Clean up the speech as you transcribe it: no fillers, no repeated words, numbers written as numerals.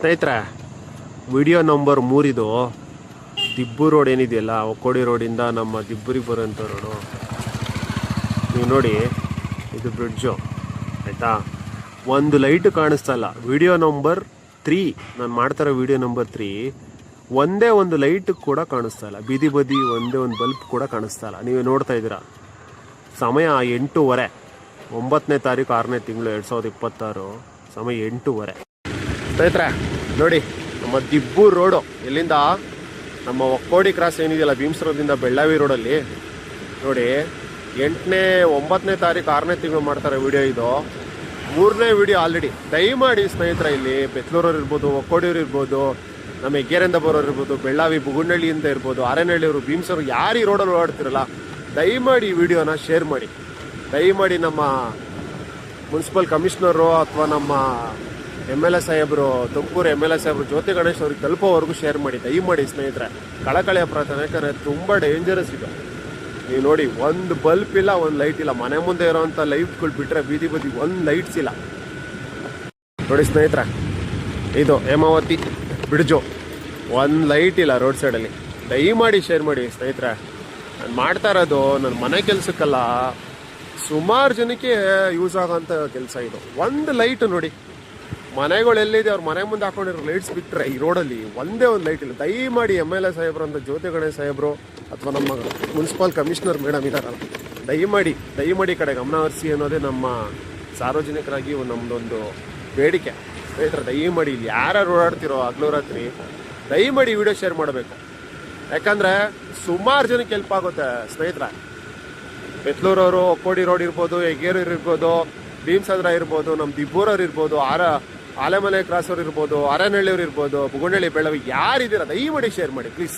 ಸ್ನೇಹಿತರೆ, video number 3 ಇದು. ದಿಬ್ಬು road ಏನಿದೆಯಲ್ಲ, ಒಕ್ಕೋಡಿ ರೋಡಿಂದ ನಮ್ಮ ದಿಬ್ಬರಿಗೆ ಬರೋಂಥ ರೋಡು. ನೀವು ನೋಡಿ, ಇದು ಬ್ರಿಡ್ಜು ಆಯಿತಾ. ಒಂದು ಲೈಟ್ ಕಾಣಿಸ್ತಾ ಇಲ್ಲ. ವಿಡಿಯೋ ನಂಬರ್ 3 ನಾನು ಮಾಡ್ತಾರೋ ವಿಡಿಯೋ ನಂಬರ್ 3 ಒಂದೇ ಒಂದು ಲೈಟ್ ಕೂಡ ಕಾಣಿಸ್ತಾ ಇಲ್ಲ. ಬೀದಿ ಬದಿ ಒಂದೇ ಒಂದು ಬಲ್ಬ್ ಕೂಡ ಕಾಣಿಸ್ತಾ ಇಲ್ಲ. ನೀವು ನೋಡ್ತಾ ಇದ್ದೀರಾ, ಸಮಯ 8:30, 9ನೇ ತಾರೀಕು 6ನೇ ತಿಂಗಳು 2026, ಸಮಯ 8:30. ಸ್ನೇಹಿತರೆ ನೋಡಿ, ನಮ್ಮ ದಿಬ್ಬು ರೋಡು ಎಲ್ಲಿಂದ ನಮ್ಮ ಒಕ್ಕೋಡಿ ಕ್ರಾಸ್ ಏನಿದೆಯಲ್ಲ, ಭೀಮಸರದಿಂದ ಬೆಳ್ಳಾವಿ ರೋಡಲ್ಲಿ ನೋಡಿ, 9ನೇ ತಾರೀಕು 6ನೇ ತಿಂಗಳು ಮಾಡ್ತಾರೆ ವಿಡಿಯೋ. ಇದು 3ನೇ ವಿಡಿಯೋ ಆಲ್ರೆಡಿ. ದಯಮಾಡಿ ಸ್ನೇಹಿತರೆ, ಇಲ್ಲಿ ಬೆತ್ಲೂರವ್ರು ಇರ್ಬೋದು, ಒಕ್ಕೋಡಿಯವ್ರು ಇರ್ಬೋದು, ನಮ್ಮ ಹೆಗ್ಗೆರೆಯಿಂದ ಬರೋರು ಇರ್ಬೋದು, ಬೆಳ್ಳಾವಿ ಬುಗುಂಡಳ್ಳಿಯಿಂದ ಇರ್ಬೋದು, ಆರೇನಹಳ್ಳಿಯವರು, ಭೀಮಸರು, ಯಾರು ಈ ರೋಡಲ್ಲಿ ಓಡಾಡ್ತಿರಲ್ಲ, ದಯಮಾಡಿ ಈ ವಿಡಿಯೋನ ಶೇರ್ ಮಾಡಿ. ದಯಮಾಡಿ ನಮ್ಮ ಮುನ್ಸಿಪಲ್ ಕಮಿಷನರು ಅಥವಾ ನಮ್ಮ MLA ಸಾಹೇಬರು, ತುಮಕೂರು MLA ಸಾಹೇಬರು ಜ್ಯೋತಿ ಗಣೇಶ್ ಅವ್ರಿಗೆ ತಲುಪೋವರೆಗೂ ಶೇರ್ ಮಾಡಿ. ದಯಮಾಡಿ ಸ್ನೇಹಿತರೆ, ಕಳಕಳಿಯ ಪ್ರಾರ್ಥನೆ. ಯಾಕಂದರೆ ತುಂಬ ಡೇಂಜರಸ್ ಇದೆ. ನೀವು ನೋಡಿ, ಒಂದು ಬಲ್ಪ್ ಇಲ್ಲ, ಒಂದು ಲೈಟ್ ಇಲ್ಲ. ಮನೆ ಮುಂದೆ ಇರೋವಂಥ ಲೈಟ್ಗಳು ಬಿಟ್ಟರೆ ಬೀದಿ ಬದಿ ಒಂದು ಲೈಟ್ಸ್ ಇಲ್ಲ. ನೋಡಿ ಸ್ನೇಹಿತರೆ, ಇದು ಹೇಮಾವತಿ ಬ್ರಿಡ್ಜು, ಒಂದು ಲೈಟ್ ಇಲ್ಲ ರೋಡ್ ಸೈಡಲ್ಲಿ. ದಯಮಾಡಿ ಶೇರ್ ಮಾಡಿ ಸ್ನೇಹಿತರೆ. ನಾನು ಮಾಡ್ತಾ ಇರೋದು ನನ್ನ ಮನೆ ಕೆಲಸಕ್ಕಲ್ಲ, ಸುಮಾರು ಜನಕ್ಕೆ ಯೂಸ್ ಆಗೋಂಥ ಕೆಲಸ ಇದು. ಒಂದು ಲೈಟ್ ನೋಡಿ, ಮನೆಗಳು ಎಲ್ಲಿದೆ ಅವ್ರ ಮನೆ ಮುಂದೆ ಹಾಕೊಂಡಿರೋ ಲೈಟ್ಸ್ ಬಿಟ್ಟರೆ ಈ ರೋಡಲ್ಲಿ ಒಂದೇ ಒಂದು ಲೈಟ್ ಇಲ್ಲ. ದಯಮಾಡಿ MLA ಸಾಹೇಬರು ಅಂತ ಜ್ಯೋತಿ ಗಣೇಶ್ ಸಾಹೇಬರು ಅಥವಾ ನಮ್ಮ ಮುನ್ಸಿಪಲ್ ಕಮಿಷನರ್ ಮೇಡಮ್ ಇದ್ದಾರಲ್ಲ, ದಯಮಾಡಿ ಕಡೆ ಗಮನ ಹರಿಸಿ ಅನ್ನೋದೇ ನಮ್ಮ ಸಾರ್ವಜನಿಕರಾಗಿ ನಮ್ಮದೊಂದು ಬೇಡಿಕೆ. ಸ್ನೇಹಿತರೆ, ದಯಮಾಡಿ ಇಲ್ಲಿ ಯಾರು ಓಡಾಡ್ತಿರೋ ಹಗಲು ರಾತ್ರಿ, ದಯಮಾಡಿ ವಿಡಿಯೋ ಶೇರ್ ಮಾಡಬೇಕು. ಯಾಕಂದರೆ ಸುಮಾರು ಜನಕ್ಕೆ ಹೆಲ್ಪ್ ಆಗುತ್ತೆ ಸ್ನೇಹಿತರೆ. ಬೆತ್ಲೂರವರು, ಒಕ್ಕೋಡಿ ರೋಡ್ ಇರ್ಬೋದು, ಹೆಗ್ಗೇರೂರು ಇರ್ಬೋದು, ಭೀಮಸಂದ್ರ ಇರ್ಬೋದು, ನಮ್ಮ ದಿಬ್ಬೂರವ್ರು ಇರ್ಬೋದು, ಆಲೆಮನೆ ಕ್ರಾಸ್ ಅವ್ರು ಇರ್ಬೋದು, ಆರೇನಹಳ್ಳಿಯವ್ರು ಇರ್ಬೋದು, ಬುಗುಂಡಳ್ಳಿ ಬೆಳ್ಳವಿ, ಯಾರಿದ್ದೀರಾ ದಯಮಾಡಿ ಶೇರ್ ಮಾಡಿ ಪ್ಲೀಸ್.